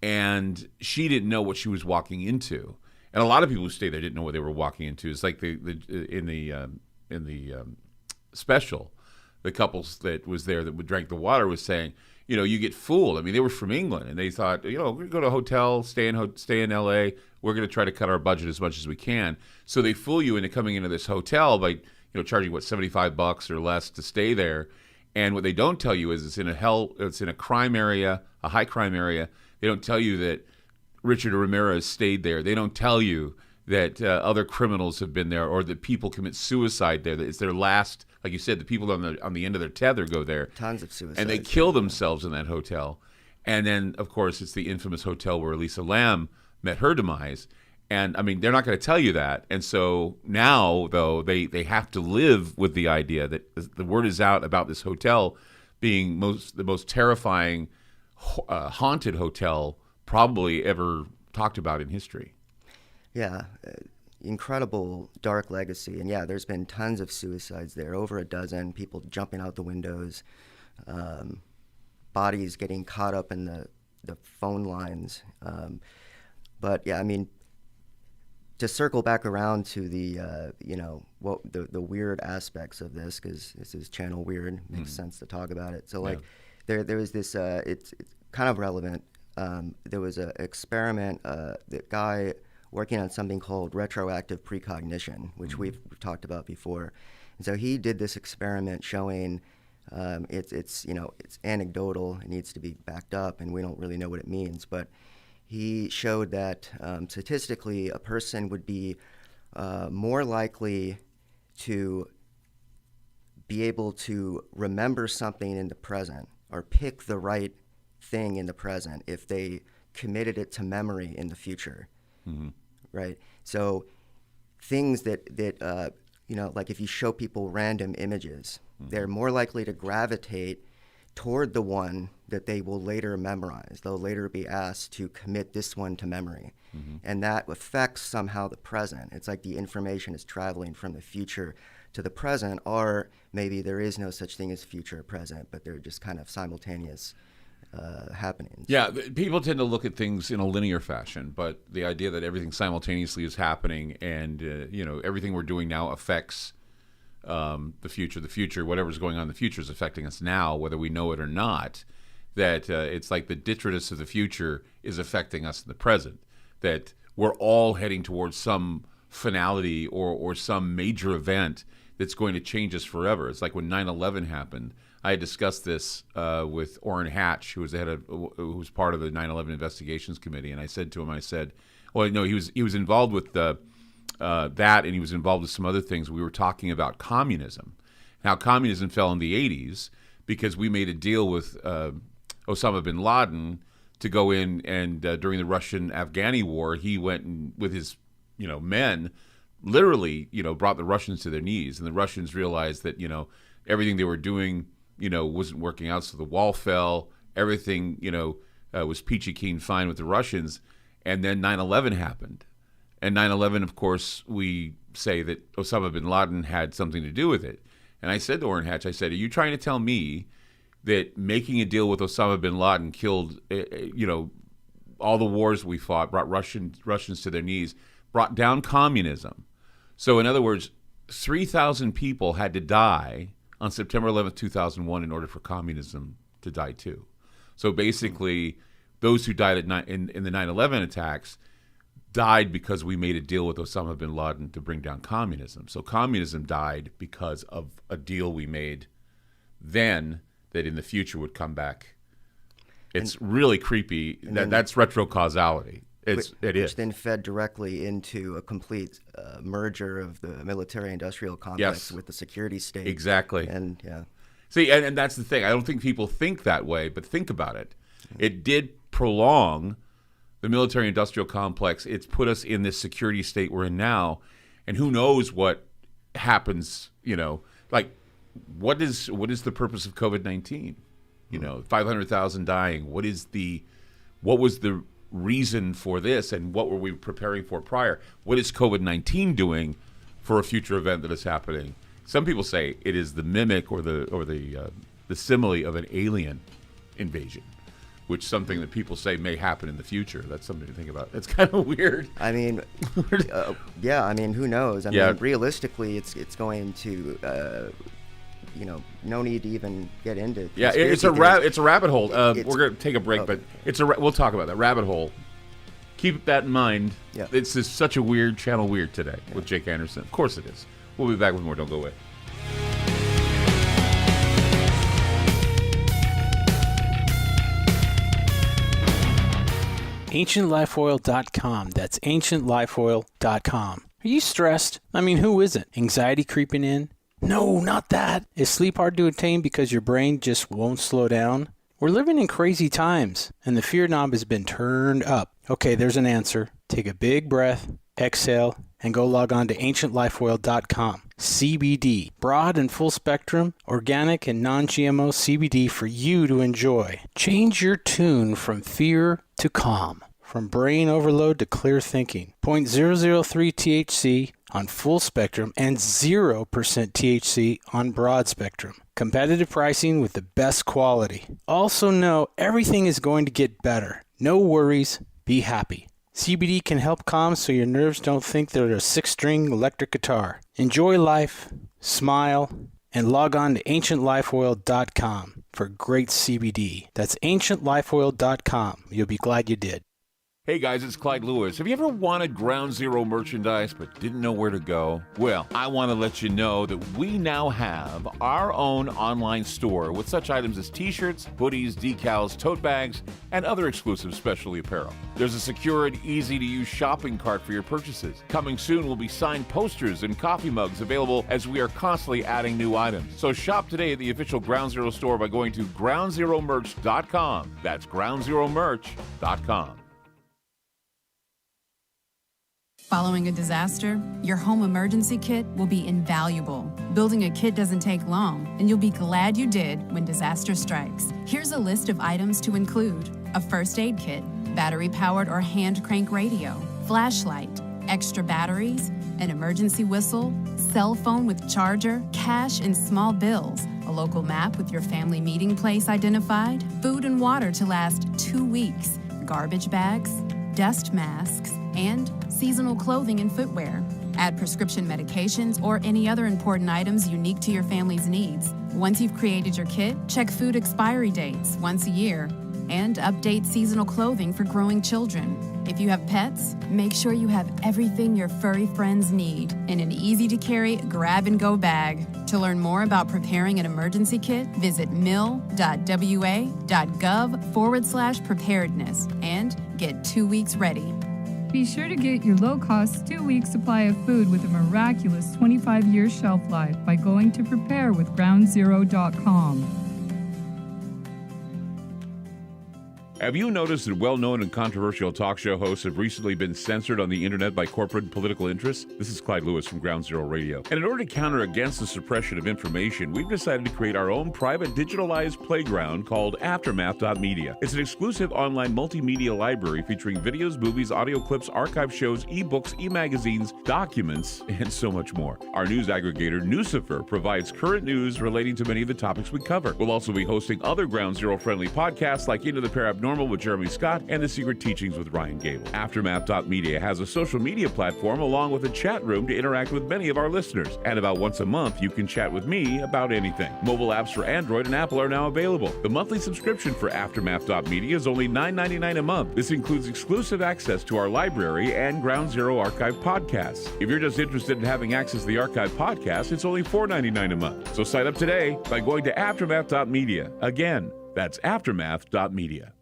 And she didn't know what she was walking into, and a lot of people who stay there didn't know what they were walking into. It's like in the special, the couples that was there that drank the water was saying, you get fooled. I mean, they were from England, and they thought, we're going to go to a hotel, stay in L.A. We're going to try to cut our budget as much as we can. So they fool you into coming into this hotel by, charging $75 or less to stay there. And what they don't tell you is it's in a crime area, a high crime area. They don't tell you that Richard Ramirez stayed there. They don't tell you that other criminals have been there, or that people commit suicide there. That it's their last, like you said, the people on the end of their tether go there. Tons of suicides. And they kill themselves in that hotel. And then, of course, it's the infamous hotel where Elisa Lam met her demise. And, I mean, they're not going to tell you that. And so now, though, they have to live with the idea that the word is out about this hotel being the most terrifying haunted hotel probably ever talked about in history. Yeah, incredible dark legacy. And, there's been tons of suicides there, over a dozen, people jumping out the windows, bodies getting caught up in the phone lines. But, I mean, to circle back around to the the weird aspects of this, because this is Channel Weird, makes sense to talk about it. So there was this it's kind of relevant. There was an experiment, the guy working on something called retroactive precognition, which we've talked about before. And so he did this experiment showing it's anecdotal, it needs to be backed up, and we don't really know what it means, but he showed that statistically a person would be more likely to be able to remember something in the present or pick the right thing in the present if they committed it to memory in the future, right? So things that like if you show people random images, they're more likely to gravitate toward the one that they will later memorize. They'll later be asked to commit this one to memory. And that affects somehow the present. It's like the information is traveling from the future to the present, or maybe there is no such thing as future or present, but they're just kind of simultaneous happenings. Yeah, people tend to look at things in a linear fashion, but the idea that everything simultaneously is happening and everything we're doing now affects the future, whatever's going on in the future is affecting us now, whether we know it or not, that it's like the detritus of the future is affecting us in the present, that we're all heading towards some finality or some major event that's going to change us forever. It's like when 9/11 happened. I had discussed this with Orrin Hatch, who was part of the 9/11 investigations committee, and I said to him, well, no, he was involved with that, and he was involved with some other things. We were talking about communism, how communism fell in the 80s because we made a deal with Osama bin Laden to go in and during the Russian-Afghani war, he went and, with his men, literally brought the Russians to their knees, and the Russians realized that everything they were doing wasn't working out, so the wall fell. Everything was peachy keen fine with the Russians, and then 9/11 happened. And 9/11, of course, we say that Osama bin Laden had something to do with it. And I said to Orrin Hatch, I said, are you trying to tell me that making a deal with Osama bin Laden killed, all the wars we fought, brought Russians to their knees, brought down communism? So in other words, 3,000 people had to die on September 11th, 2001 in order for communism to die too. So basically, those who died in the 9/11 attacks died because we made a deal with Osama bin Laden to bring down communism. So communism died because of a deal we made then that in the future would come back. It's really creepy. That's retrocausality. It is. Which then fed directly into a complete merger of the military-industrial complex with the security state. Exactly. And See, and that's the thing. I don't think people think that way, but think about it. It did prolong the military-industrial complex. It's put us in this security state we're in now, and who knows what happens, like what is the purpose of COVID-19? 500,000 dying. What was the reason for this, and what were we preparing for prior? What is COVID-19 doing for a future event that is happening? Some people say it is the mimic or the simile of an alien invasion, which is something that people say may happen in the future. That's something to think about. It's kind of weird. I mean, who knows? I mean, realistically, it's going to, no need to even get into. Yeah, it's a rabbit hole. We're going to take a break, but we'll talk about that rabbit hole. Keep that in mind. Yeah. This is such a weird channel weird today with Jake Anderson. Of course it is. We'll be back with more. Don't go away. AncientLifeOil.com. That's AncientLifeOil.com. Are you stressed? I mean, who isn't? Anxiety creeping in? No, not that. Is sleep hard to attain because your brain just won't slow down? We're living in crazy times, and the fear knob has been turned up. Okay, there's an answer. Take a big breath, exhale, and go log on to AncientLifeOil.com. CBD, broad and full spectrum, organic and non-GMO CBD for you to enjoy. Change your tune from fear to calm, from brain overload to clear thinking. 0.003 THC on full spectrum and 0% THC on broad spectrum. Competitive pricing with the best quality. Also know everything is going to get better. No worries, be happy. CBD can help calm so your nerves don't think they're a 6-string electric guitar. Enjoy life, smile, and log on to AncientLifeOil.com for great CBD. That's AncientLifeOil.com. You'll be glad you did. Hey guys, it's Clyde Lewis. Have you ever wanted Ground Zero merchandise but didn't know where to go? Well, I want to let you know that we now have our own online store with such items as t-shirts, hoodies, decals, tote bags, and other exclusive specialty apparel. There's a secure and easy-to-use shopping cart for your purchases. Coming soon will be signed posters and coffee mugs available as we are constantly adding new items. So shop today at the official Ground Zero store by going to groundzeromerch.com. That's groundzeromerch.com. Following a disaster, your home emergency kit will be invaluable. Building a kit doesn't take long, and you'll be glad you did when disaster strikes. Here's a list of items to include: a first aid kit, battery-powered or hand crank radio, flashlight, extra batteries, an emergency whistle, cell phone with charger, cash and small bills, a local map with your family meeting place identified, food and water to last 2 weeks, garbage bags, dust masks, and seasonal clothing and footwear. Add prescription medications or any other important items unique to your family's needs. Once you've created your kit, check food expiry dates once a year and update seasonal clothing for growing children. If you have pets, make sure you have everything your furry friends need in an easy-to-carry grab-and-go bag. To learn more about preparing an emergency kit, visit mil.wa.gov/preparedness and get 2 weeks ready. Be sure to get your low-cost 2-week supply of food with a miraculous 25-year shelf life by going to preparewithgroundzero.com. Have you noticed that well-known and controversial talk show hosts have recently been censored on the internet by corporate and political interests? This is Clyde Lewis from Ground Zero Radio. And in order to counter against the suppression of information, we've decided to create our own private digitalized playground called Aftermath.media. It's an exclusive online multimedia library featuring videos, movies, audio clips, archive shows, ebooks, e-magazines, documents, and so much more. Our news aggregator, Newsifer, provides current news relating to many of the topics we cover. We'll also be hosting other Ground Zero-friendly podcasts like Into the Paranormal with Jeremy Scott and The Secret Teachings with Ryan Gable. Aftermath.media has a social media platform along with a chat room to interact with many of our listeners. And about once a month, you can chat with me about anything. Mobile apps for Android and Apple are now available. The monthly subscription for Aftermath.media is only $9.99 a month. This includes exclusive access to our library and Ground Zero archive podcasts. If you're just interested in having access to the archive podcast, it's only $4.99 a month. So sign up today by going to Aftermath.media. Again, that's Aftermath.media.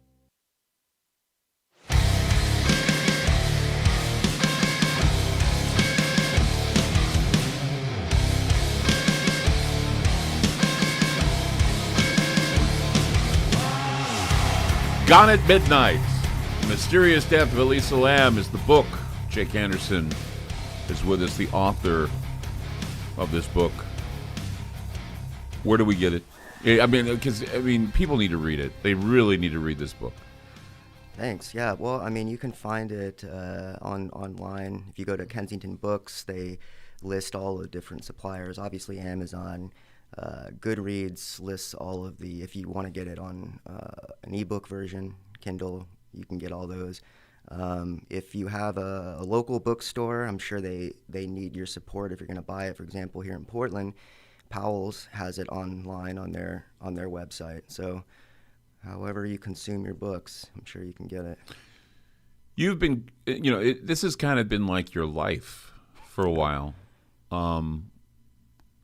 Gone at Midnight. Mysterious Death of Elisa Lam is the book. Jake Anderson is with us, the author of this book. Where do we get it? I mean, because people need to read it. They really need to read this book. Thanks. Yeah. Well, I mean, you can find it online. If you go to Kensington Books, they list all the different suppliers. Obviously, Amazon, Goodreads lists all of the. If you want to get it on an ebook version, Kindle, you can get all those. If you have a local bookstore, I'm sure they need your support if you're going to buy it. For example, here in Portland, Powell's has it online on their website. So however you consume your books, I'm sure you can get it. You've been, this has kind of been like your life for a while.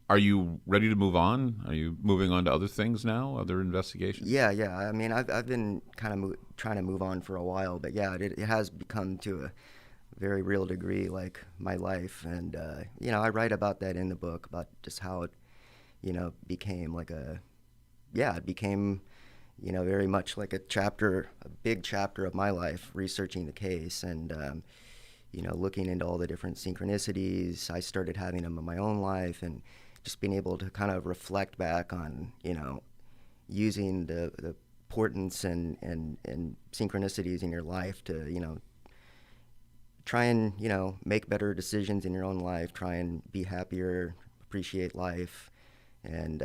Are you ready to move on? Are you moving on to other things now, other investigations? Yeah. I mean, I've been kind of trying to move on for a while, but yeah, it has become to a very real degree like my life. And, I write about that in the book, about just how it, became like it became, very much like a big chapter of my life, researching the case and, looking into all the different synchronicities. I started having them in my own life and just being able to kind of reflect back on, using the importance and synchronicities in your life to, try and, make better decisions in your own life, try and be happier, appreciate life, and,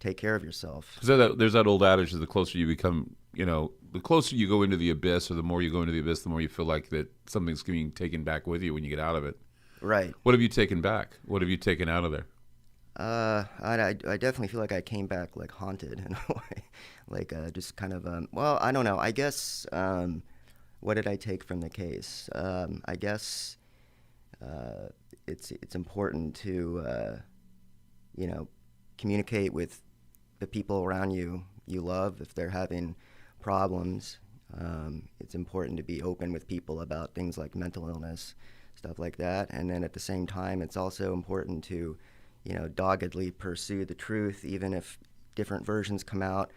take care of yourself. So there's that old adage that the closer you become, the closer you go into the abyss, or the more you go into the abyss, the more you feel like that something's being taken back with you when you get out of it. Right. What have you taken back? What have you taken out of there? I definitely feel like I came back like haunted in a way, like just kind of well, I don't know. I guess what did I take from the case? I guess it's important to communicate with the people around you love if they're having problems. It's important to be open with people about things like mental illness, stuff like that. And then at the same time, it's also important to, doggedly pursue the truth, even if different versions come out.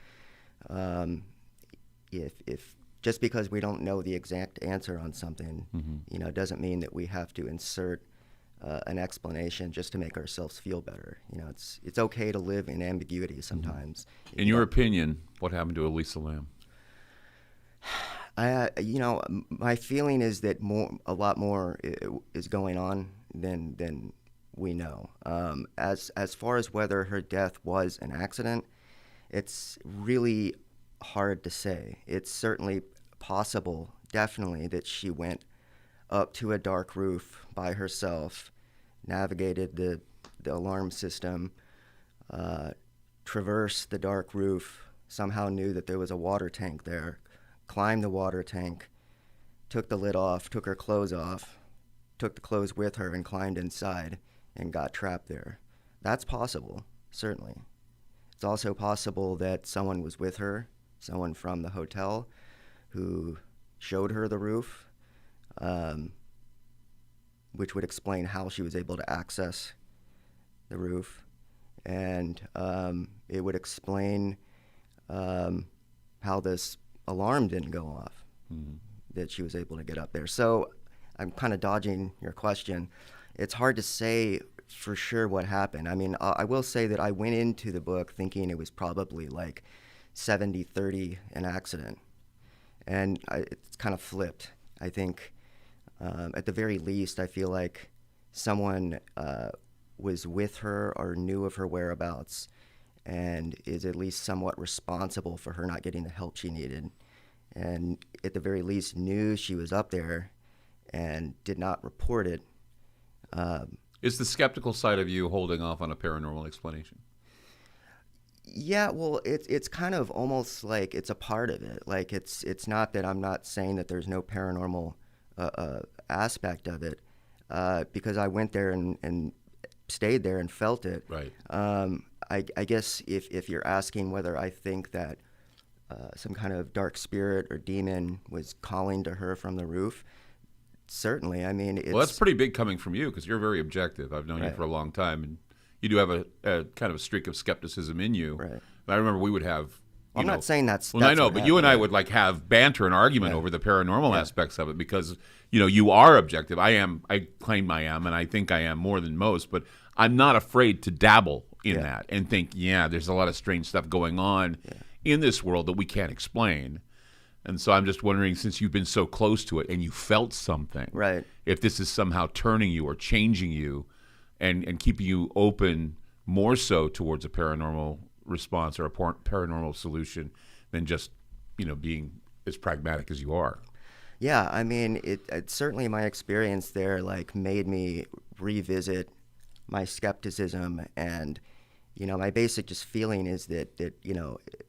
If just because we don't know the exact answer on something, doesn't mean that we have to insert an explanation just to make ourselves feel better. It's okay to live in ambiguity sometimes. In your opinion, what happened to Elisa Lam? My feeling is that a lot more is going on than we know. As far as whether her death was an accident, it's really hard to say. It's certainly possible, definitely, that she went up to a dark roof by herself, navigated the alarm system, traversed the dark roof, somehow knew that there was a water tank there, climbed the water tank, took the lid off, took her clothes off, took the clothes with her and climbed inside and got trapped there. That's possible, certainly. It's also possible that someone was with her, someone from the hotel, who showed her the roof, which would explain how she was able to access the roof. And it would explain how this alarm didn't go off, that she was able to get up there. So I'm kind of dodging your question. It's hard to say for sure what happened. I mean, I will say that I went into the book thinking it was probably like 70-30 an accident. And it's kind of flipped. I think at the very least, I feel like someone was with her or knew of her whereabouts and is at least somewhat responsible for her not getting the help she needed. And at the very least knew she was up there and did not report it. Is the skeptical side of you holding off on a paranormal explanation? Yeah, well, it's kind of almost like it's a part of it. Like it's not that I'm not saying that there's no paranormal aspect of it, because I went there and stayed there and felt it. Right. I guess if you're asking whether I think that some kind of dark spirit or demon was calling to her from the roof, certainly. I mean, well, that's pretty big coming from you because you're very objective. I've known you for a long time, and you do have a kind of a streak of skepticism in you. Right. I remember we would have I'm not saying that's. Well, I know, but you and I would like have banter and argument over the paranormal aspects of it because you are objective. I am. I claim I am, and I think I am more than most. But I'm not afraid to dabble in that and think, there's a lot of strange stuff going on in this world that we can't explain. And so I'm just wondering, since you've been so close to it and you felt something, right? If this is somehow turning you or changing you, and keeping you open more so towards a paranormal response or a paranormal solution than just being as pragmatic as you are. Yeah, I mean, it certainly my experience there like made me revisit my skepticism, and my basic just feeling is that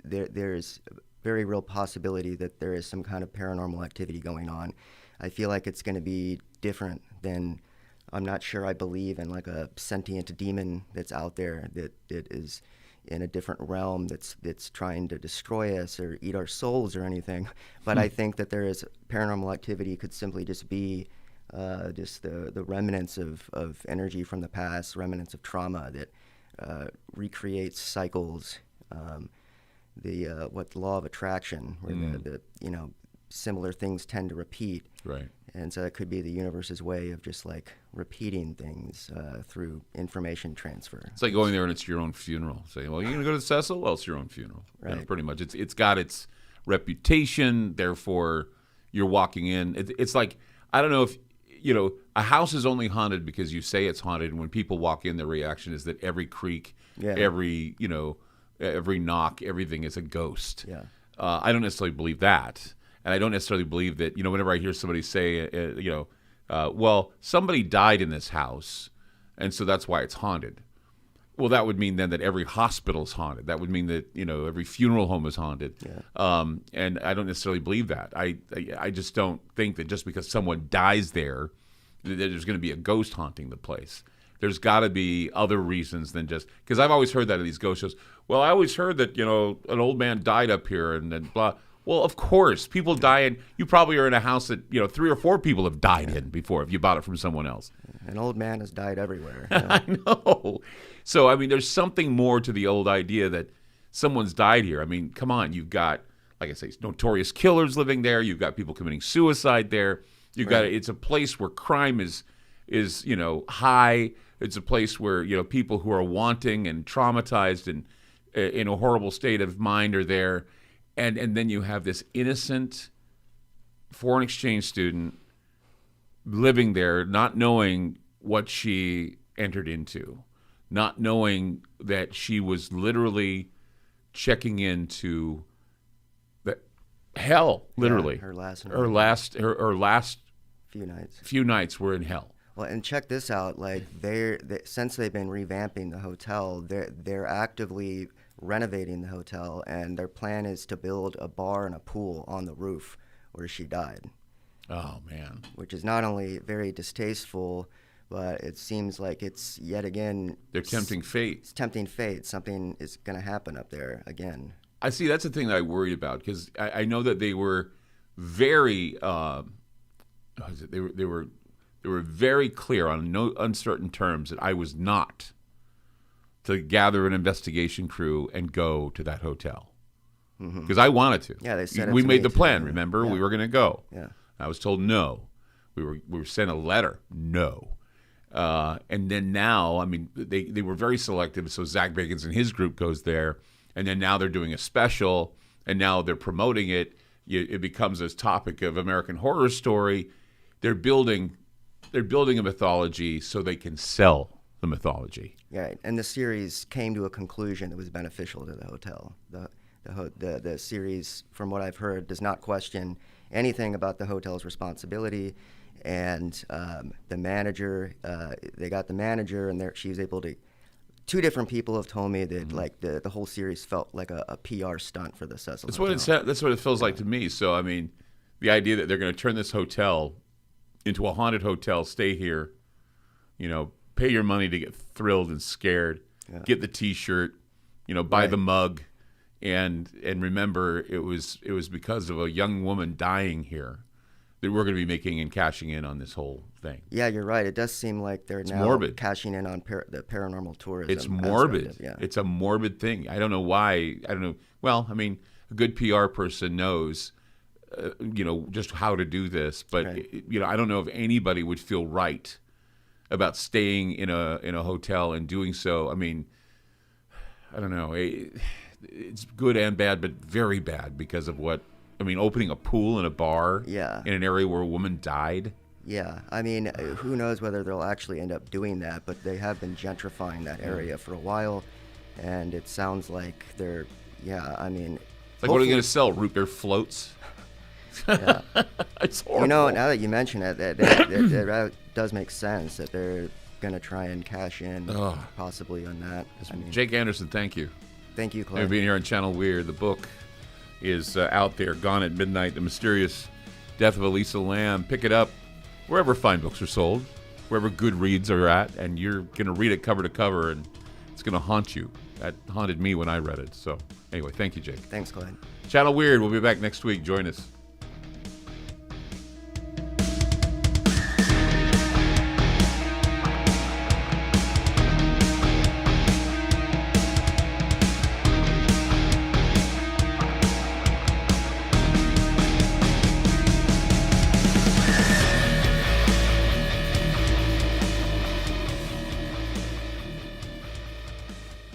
there's very real possibility that there is some kind of paranormal activity going on. I feel like it's going to be different than, I'm not sure I believe in like a sentient demon that's out there that is in a different realm that's trying to destroy us or eat our souls or anything. But I think that there is paranormal activity could simply just be just the remnants of energy from the past, remnants of trauma that recreates cycles. The law of attraction, where the similar things tend to repeat. Right. And so it could be the universe's way of just like repeating things through information transfer. It's like going there and it's your own funeral. Saying, well, you're going to go to Cecil? Well, it's your own funeral. Right. Pretty much. It's got its reputation, therefore you're walking in. It's like, I don't know if, a house is only haunted because you say it's haunted, and when people walk in, the reaction is that every creak, every knock, everything is a ghost. Yeah. I don't necessarily believe that. And I don't necessarily believe that, whenever I hear somebody say, well, somebody died in this house, and so that's why it's haunted. Well, that would mean then that every hospital's haunted. That would mean that, every funeral home is haunted. Yeah. And I don't necessarily believe that. I just don't think that just because someone dies there, that there's going to be a ghost haunting the place. There's got to be other reasons than just, because I've always heard that in these ghost shows. Well, I always heard that, an old man died up here and then blah. Well, of course, people die in. You probably are in a house that 3 or 4 people have died in before if you bought it from someone else. An old man has died everywhere. I know. So, I mean, there's something more to the old idea that someone's died here. I mean, come on. You've got, like I say, notorious killers living there. You've got people committing suicide there. You've got it's a place where crime is high. It's a place where people who are wanting and traumatized and in a horrible state of mind are there. And then you have this innocent foreign exchange student living there, not knowing what she entered into, not knowing that she was literally checking into the hell, literally. Yeah, her last few nights were in hell. Well, and check this out. Like since they've been revamping the hotel, they're actively renovating the hotel, and their plan is to build a bar and a pool on the roof where she died. Oh, man. Which is not only very distasteful, but it seems like it's yet again... They're tempting fate. It's tempting fate. Something is going to happen up there again. I see. That's the thing that I worried about, because I know that they were very... They were very clear on no uncertain terms that I was not to gather an investigation crew and go to that hotel, because I wanted to. Yeah, they said we made the plan. Too. Remember, yeah. We were going to go. Yeah, I was told no. We were sent a letter. No, and then now, I mean, they were very selective. So Zach Bagans and his group goes there, and then now they're doing a special, and now they're promoting it. It becomes this topic of American Horror Story. They're building a mythology so they can sell the mythology. Right, and the series came to a conclusion that was beneficial to the hotel. The series, from what I've heard, does not question anything about the hotel's responsibility, and the manager, they got the manager, and she was able to. 2 different people have told me that like the whole series felt like a PR stunt for the Cecil. That's what it feels like to me. So I mean, the idea that they're going to turn this hotel into a haunted hotel, stay here, pay your money to get thrilled and scared, get the T-shirt, buy the mug, and remember it was because of a young woman dying here that we're going to be making and cashing in on this whole thing. Yeah, you're right. It does seem like they're now morbid. Cashing in on the paranormal tourism. It's morbid. Yeah. It's a morbid thing. I don't know why. I don't know. Well, I mean, a good PR person knows, just how to do this. But Right. I don't know if anybody would feel right about staying in a hotel and doing so. I mean, I don't know. It's good and bad, but very bad because of opening a pool in a bar Yeah. in an area where a woman died. Yeah, I mean, who knows whether they'll actually end up doing that, but they have been gentrifying that area for a while, and it sounds like they're, I mean... It's like, what are you going to sell? Root beer floats? Yeah. It's horrible. Now that you mention it, that does make sense that they're going to try and cash in possibly on that. I mean, Jake Anderson, thank you. thank you, For Clyde. being here on Channel Weird. The book is out there, Gone at Midnight, The Mysterious Death of Elisa Lam. Pick it up wherever fine books are sold, wherever good reads are at, and you're going to read it cover to cover, and it's going to haunt you. That haunted me when I read it. So anyway, thank you, Jake. Thanks, Clyde. Channel Weird, we'll be back next week. Join us.